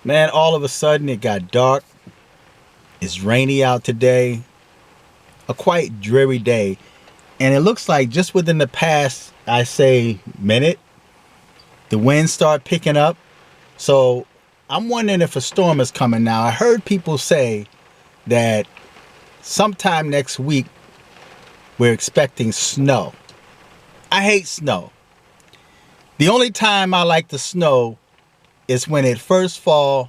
Man, all of a sudden it got dark. It's rainy out today. A quite dreary day. And it looks like just within the past, I say, minute, the winds start picking up. So I'm wondering if a storm is coming now. I heard people say that sometime next week we're expecting snow. I hate snow. The only time I like the snow is when it first fall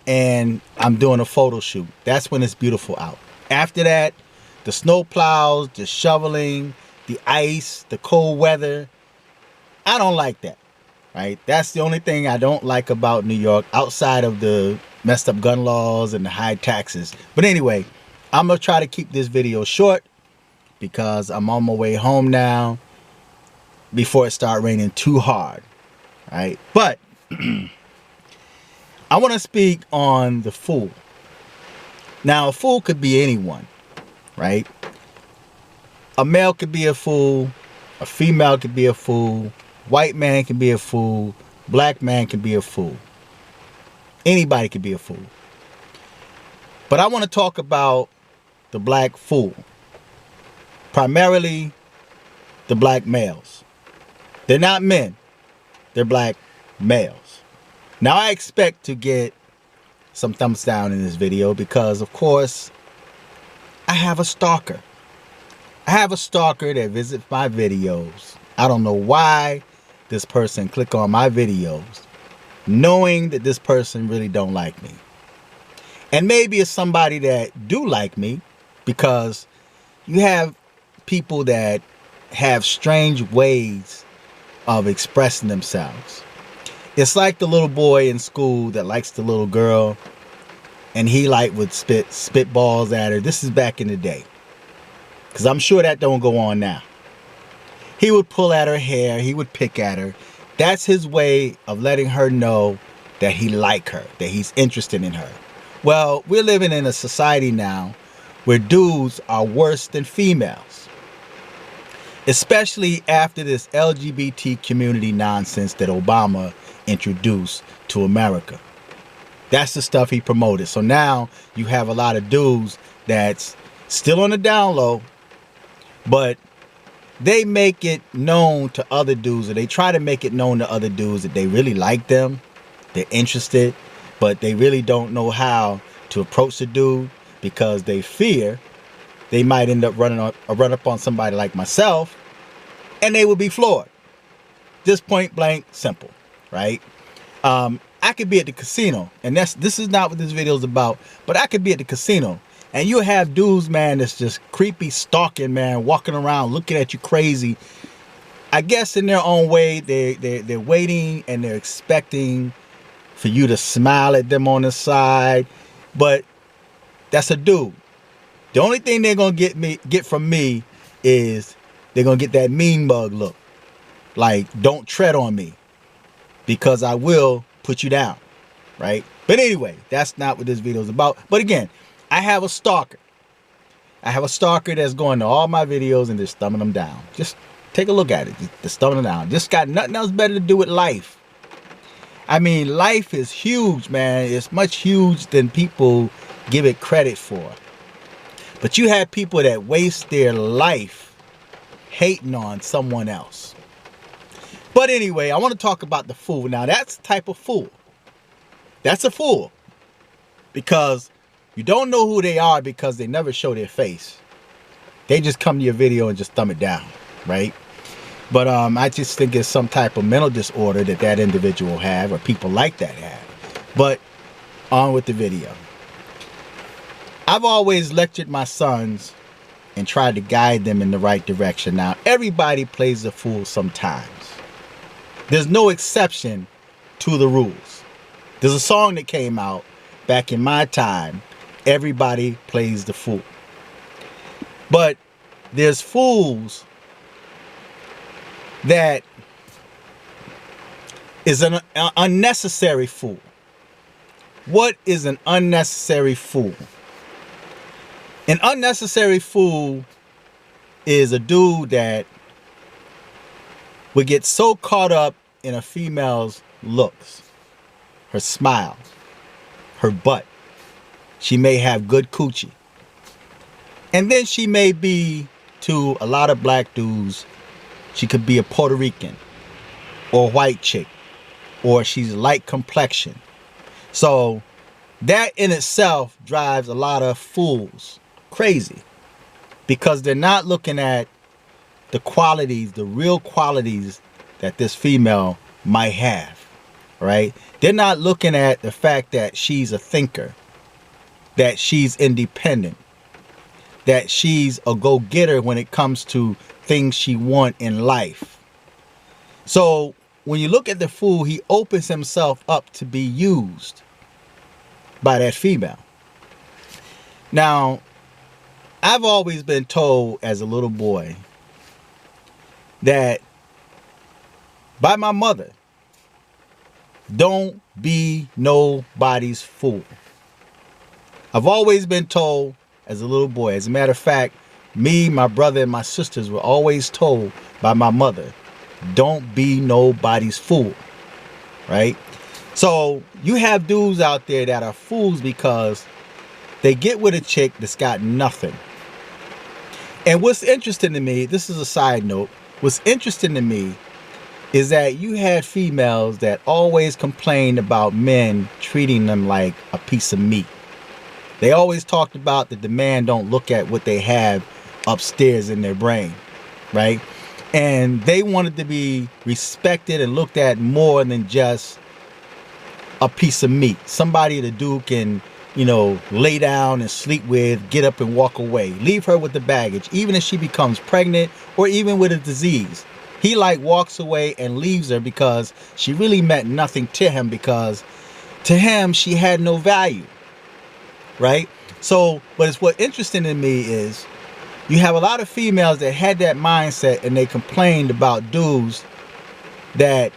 and I'm doing a photo shoot. That's when it's beautiful out. After that, the snow plows, the shoveling, the ice, the cold weather, I don't like that, right? That's the only thing I don't like about New York outside of the messed up gun laws and the high taxes. But anyway, I'm going to try to keep this video short because I'm on my way home now before it starts raining too hard, right? But I want to speak on the fool. Now, a fool could be anyone, right? A male could be a fool. A female could be a fool. White man can be a fool. Black man can be a fool. Anybody could be a fool. But I want to talk about the black fool. Primarily the black males. They're not men. They're black males. Now I expect to get some thumbs down in this video because, of course, I have a stalker. I have a stalker that visits my videos. I don't know why this person click on my videos knowing that this person really don't like me. And maybe it's somebody that do like me, because you have people that have strange ways of expressing themselves. It's like the little boy in school that likes the little girl and he would spit spitballs at her. This is back in the day, because I'm sure that don't go on now. He would pull at her hair. He would pick at her. That's his way of letting her know that he like her, that he's interested in her. Well, we're living in a society now where dudes are worse than females, especially after this LGBT community nonsense that Obama introduced to America. That's the stuff he promoted. So now you have a lot of dudes that's still on the down low, but they make it known to other dudes, or they try to make it known to other dudes that they really like them, they're interested, but they really don't know how to approach the dude because they fear they might end up run up on somebody like myself, and they will be floored. Just point blank simple, right? I could be at the casino, and this is not what this video is about, but I could be at the casino and you'll have dudes, man, that's just creepy stalking, man, walking around looking at you crazy. I guess in their own way, they're waiting and they're expecting for you to smile at them on the side, but that's a dude. The only thing they're gonna get from me is they're gonna get that mean mug look, like don't tread on me, because I will put you down, right? But anyway, that's not what this video is about. But again, I have a stalker. I have a stalker that's going to all my videos and just thumbing them down. Just take a look at it. Just thumbing them down. Just got nothing else better to do with life. I mean, life is huge, man. It's much huge than people give it credit for. But you have people that waste their life hating on someone else. But anyway, I want to talk about the fool. Now, that's the type of fool. That's a fool. Because you don't know who they are because they never show their face. They just come to your video and just thumb it down, right? But I just think it's some type of mental disorder that individual have, or people like that have. But on with the video. I've always lectured my sons and tried to guide them in the right direction. Now, everybody plays the fool sometimes. There's no exception to the rules. There's a song that came out back in my time, everybody plays the fool. But there's fools that is an unnecessary fool. What is an unnecessary fool? An unnecessary fool is a dude that would get so caught up in a female's looks, her smile, her butt. She may have good coochie. And then she may be, to a lot of black dudes, she could be a Puerto Rican or a white chick, or she's light complexion. So that in itself drives a lot of fools crazy, because they're not looking at the qualities, the real qualities that this female might have, right? They're not looking at the fact that she's a thinker, that she's independent, that she's a go-getter when it comes to things she wants in life. So when you look at the fool, he opens himself up to be used by that female. Now, I've always been told as a little boy that by my mother, don't be nobody's fool. I've always been told as a little boy. As a matter of fact, me, my brother, and my sisters were always told by my mother, don't be nobody's fool, right? So you have dudes out there that are fools because they get with a chick that's got nothing. And what's interesting to me, this is a side note, what's interesting to me is that you had females that always complained about men treating them like a piece of meat. They always talked about that the man don't look at what they have upstairs in their brain, right? And they wanted to be respected and looked at more than just a piece of meat. Somebody the dude can, lay down and sleep with, get up and walk away. Leave her with the baggage, even if she becomes pregnant or even with a disease. He walks away and leaves her because she really meant nothing to him, because to him, she had no value, right? So, but it's what interesting to me is you have a lot of females that had that mindset and they complained about dudes that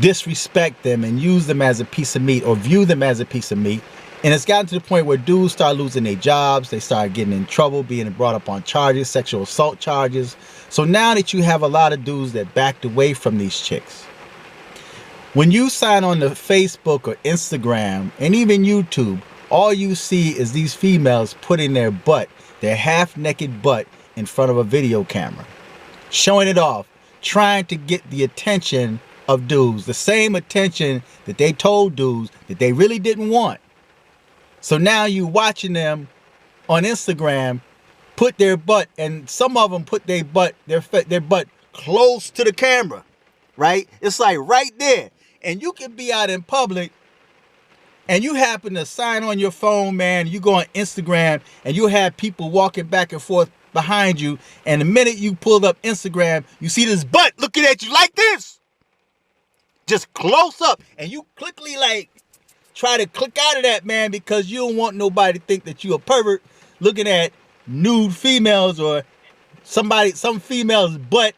disrespect them and use them as a piece of meat or view them as a piece of meat. And it's gotten to the point where dudes start losing their jobs. They start getting in trouble, being brought up on charges, sexual assault charges. So now that you have a lot of dudes that backed away from these chicks, when you sign on to Facebook or Instagram and even YouTube, all you see is these females putting their butt, their half-naked butt, in front of a video camera, showing it off, trying to get the attention of dudes, the same attention that they told dudes that they really didn't want. So now you watching them on Instagram put their butt, and some of them put their butt close to the camera, right? It's like right there. And you can be out in public and you happen to sign on your phone, man, you go on Instagram and you have people walking back and forth behind you, and the minute you pulled up Instagram, you see this butt looking at you like this, just close up, and you quickly try to click out of that, man, because you don't want nobody to think that you a pervert looking at nude females or some female's butt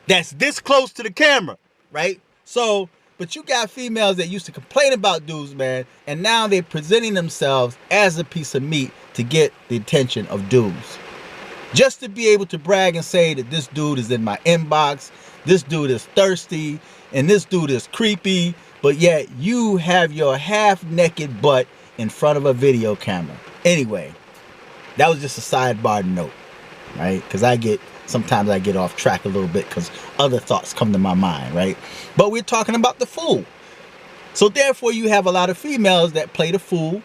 that's this close to the camera, right? So, but you got females that used to complain about dudes, man, and now they're presenting themselves as a piece of meat to get the attention of dudes. Just to be able to brag and say that this dude is in my inbox, this dude is thirsty, and this dude is creepy, but yet you have your half-naked butt in front of a video camera. Anyway, that was just a sidebar note, right? Because sometimes I get off track a little bit because other thoughts come to my mind, right? But we're talking about the fool. So therefore, you have a lot of females that play the fool,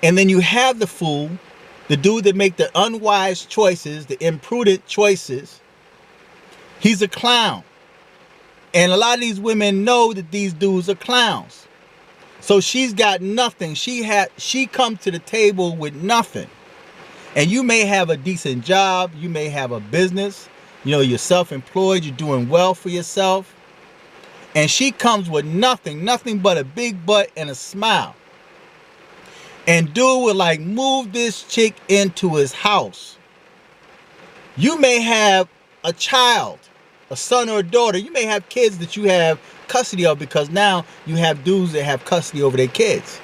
and then you have the fool, the dude that make the unwise choices, the imprudent choices. He's a clown. And a lot of these women know that these dudes are clowns. So she's got nothing. She come to the table with nothing. And you may have a decent job. You may have a business. You're self-employed. You're doing well for yourself. And she comes with nothing but a big butt and a smile. And dude would move this chick into his house. You may have a child, a son or a daughter. You may have kids that you have custody of, because now you have dudes that have custody over their kids,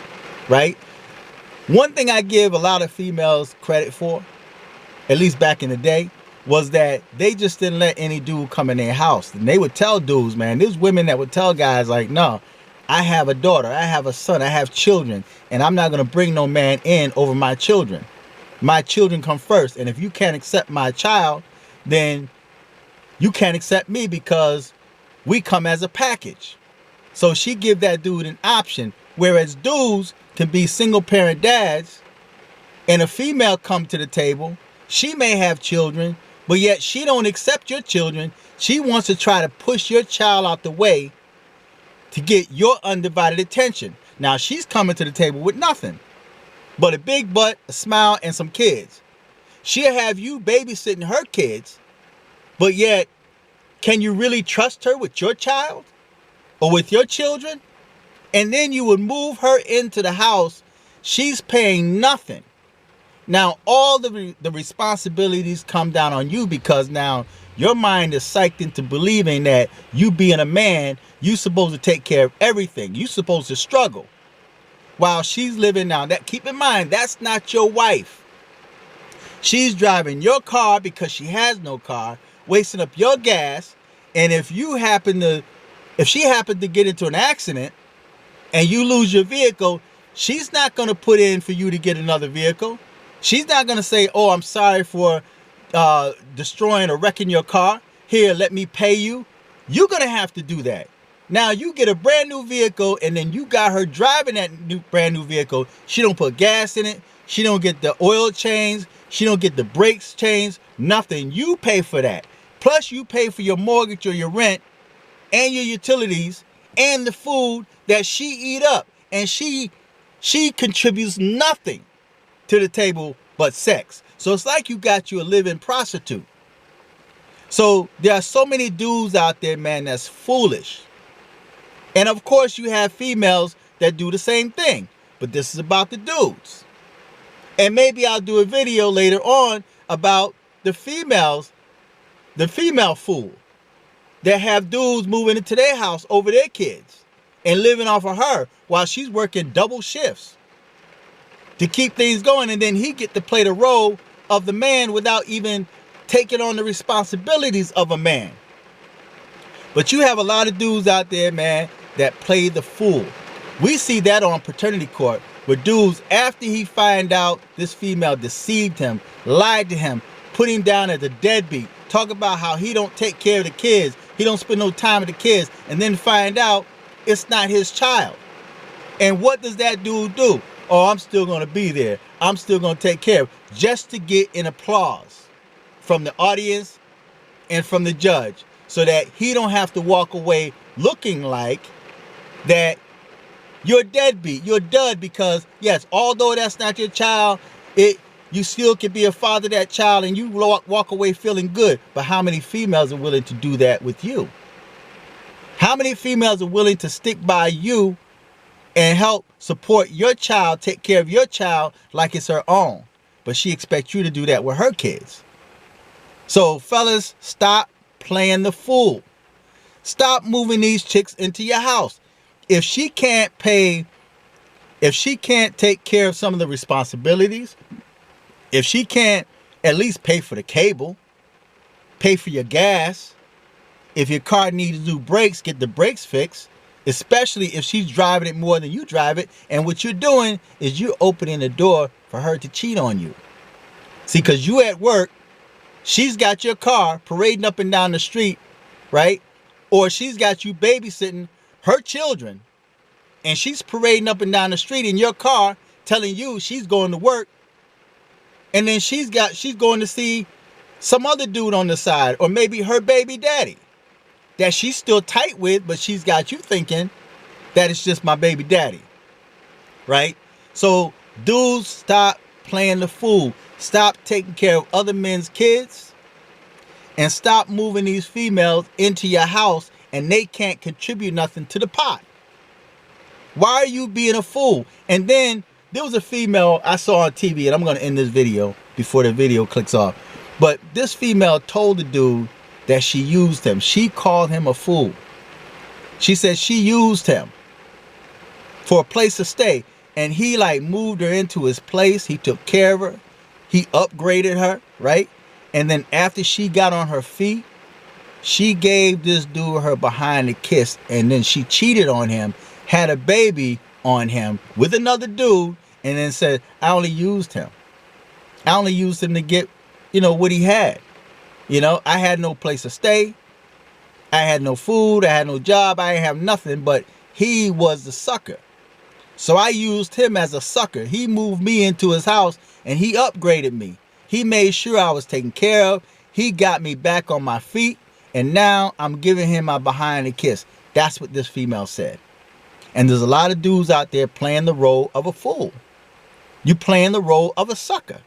right? One thing I give a lot of females credit for, at least back in the day, was that they just didn't let any dude come in their house. And they would tell dudes, man, there's women that would tell guys no, I have a daughter, I have a son, I have children, and I'm not going to bring no man in over my children. My children come first, and if you can't accept my child, then you can't accept me, because we come as a package. So she give that dude an option, whereas dudes can be single parent dads, and a female come to the table. She may have children, but yet she don't accept your children. She wants to try to push your child out the way to get your undivided attention. Now she's coming to the table with nothing but a big butt, a smile, and some kids. She'll have you babysitting her kids, but yet, can you really trust her with your child or with your children? And then you would move her into the house. She's paying nothing. Now, all the responsibilities come down on you, because now your mind is psyched into believing that you being a man, you supposed to take care of everything. You supposed to struggle while she's living now. That, keep in mind, that's not your wife. She's driving your car because she has no car, wasting up your gas. And if she happened to get into an accident and you lose your vehicle, she's not going to put in for you to get another vehicle. She's not going to say, oh, I'm sorry for destroying or wrecking your car. Here, let me pay you. You're going to have to do that. Now, you get a brand new vehicle, and then you got her driving that brand new vehicle. She don't put gas in it. She don't get the oil change. She don't get the brakes changed. Nothing. You pay for that. Plus, you pay for your mortgage or your rent and your utilities and the food that she eat up. And she contributes nothing to the table but sex. So it's like you got you a living prostitute. So there are so many dudes out there, man, that's foolish. And of course you have females that do the same thing. But this is about the dudes. And maybe I'll do a video later on about the female fool that have dudes moving into their house over their kids and living off of her while she's working double shifts to keep things going, and then he get to play the role of the man without even taking on the responsibilities of a man. But you have a lot of dudes out there, man, that play the fool. We see that on paternity court, where dudes, after he find out this female deceived him, lied to him, put him down as a deadbeat, talk about how he don't take care of the kids, he don't spend no time with the kids, and then find out it's not his child. And what does that dude do? Oh, I'm still going to be there. I'm still going to take care of it, just to get an applause from the audience and from the judge, so that he don't have to walk away looking like that you're deadbeat, you're dud, because yes, although that's not your child, you still can be a father to that child, and you walk away feeling good. But how many females are willing to do that with you? How many females are willing to stick by you and help support your child, take care of your child like it's her own? But she expects you to do that with her kids. So fellas, stop playing the fool. Stop moving these chicks into your house. If she can't take care of some of the responsibilities, if she can't at least pay for the cable, pay for your gas, if your car needs to do brakes, get the brakes fixed, especially if she's driving it more than you drive it, and what you're doing is you're opening the door for her to cheat on you. See, because you at work, she's got your car parading up and down the street, right? Or she's got you babysitting her children, and she's parading up and down the street in your car telling you she's going to work, and then she's going to see some other dude on the side, or maybe her baby daddy that she's still tight with, but she's got you thinking that it's just my baby daddy, right? So dudes, stop playing the fool. Stop taking care of other men's kids, and stop moving these females into your house and they can't contribute nothing to the pot. Why are you being a fool? And then there was a female I saw on TV, and I'm going to end this video before the video clicks off. But this female told the dude that she used him. She called him a fool. She said she used him for a place to stay. And he like moved her into his place. He took care of her. He upgraded her, right? And then after she got on her feet, she gave this dude her behind a kiss. And then she cheated on him, had a baby on him with another dude, and then said, I only used him. I only used him to get, what he had. I had no place to stay. I had no food. I had no job. I didn't have nothing, but he was the sucker. So I used him as a sucker. He moved me into his house and he upgraded me. He made sure I was taken care of. He got me back on my feet. And now I'm giving him my behind a kiss. That's what this female said. And there's a lot of dudes out there playing the role of a fool. You playing the role of a sucker.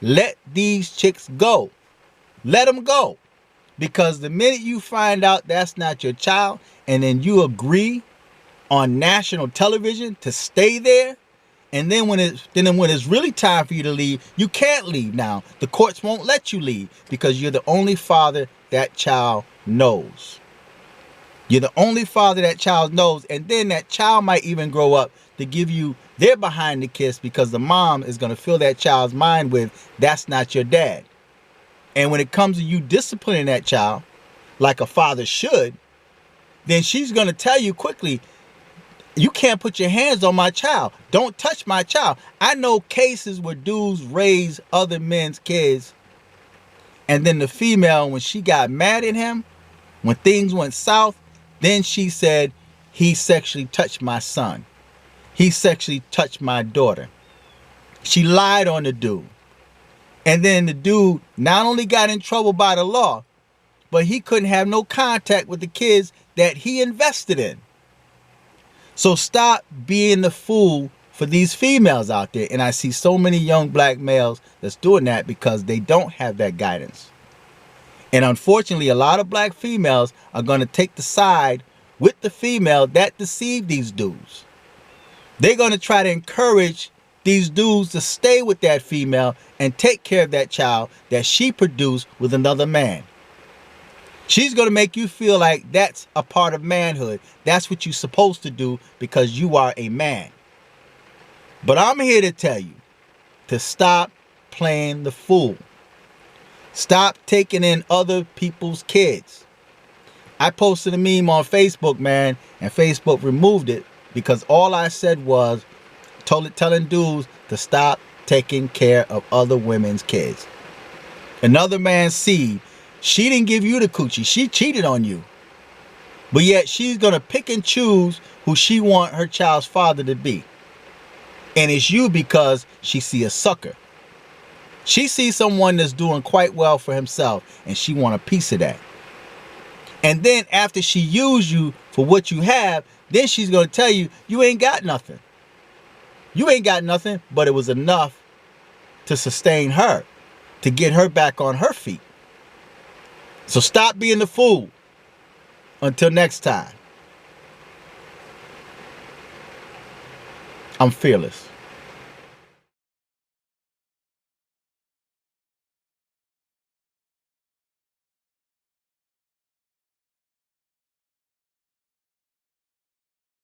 Let these chicks go. Let them go. Because the minute you find out that's not your child, and then you agree on national television to stay there, and then when it's really time for you to leave, you can't leave now. The courts won't let you leave because you're the only father that child knows. You're the only father that child knows, and then that child might even grow up to give you their behind the kiss because the mom is going to fill that child's mind with, that's not your dad. And when it comes to you disciplining that child, like a father should, then she's going to tell you quickly, you can't put your hands on my child. Don't touch my child. I know cases where dudes raise other men's kids, and then the female, when she got mad at him, when things went south, then she said, he sexually touched my son. He sexually touched my daughter. She lied on the dude. And then the dude not only got in trouble by the law, but he couldn't have no contact with the kids that he invested in. So stop being the fool for these females out there. And I see so many young black males that's doing that because they don't have that guidance. And unfortunately, a lot of black females are going to take the side with the female that deceived these dudes. They're going to try to encourage these dudes to stay with that female and take care of that child that she produced with another man. She's going to make you feel like that's a part of manhood. That's what you're supposed to do because you are a man. But I'm here to tell you to stop playing the fool. Stop taking in other people's kids. I posted a meme on Facebook, man, and Facebook removed it because all I said was telling dudes to stop taking care of other women's kids. Another man's seed. She didn't give you the coochie. She cheated on you. But yet she's going to pick and choose who she want her child's father to be. And it's you because she see a sucker. She sees someone that's doing quite well for himself and she want a piece of that. And then after she used you for what you have, then she's going to tell you, you ain't got nothing. You ain't got nothing, but it was enough to sustain her, to get her back on her feet. So stop being the fool. Until next time, I'm fearless.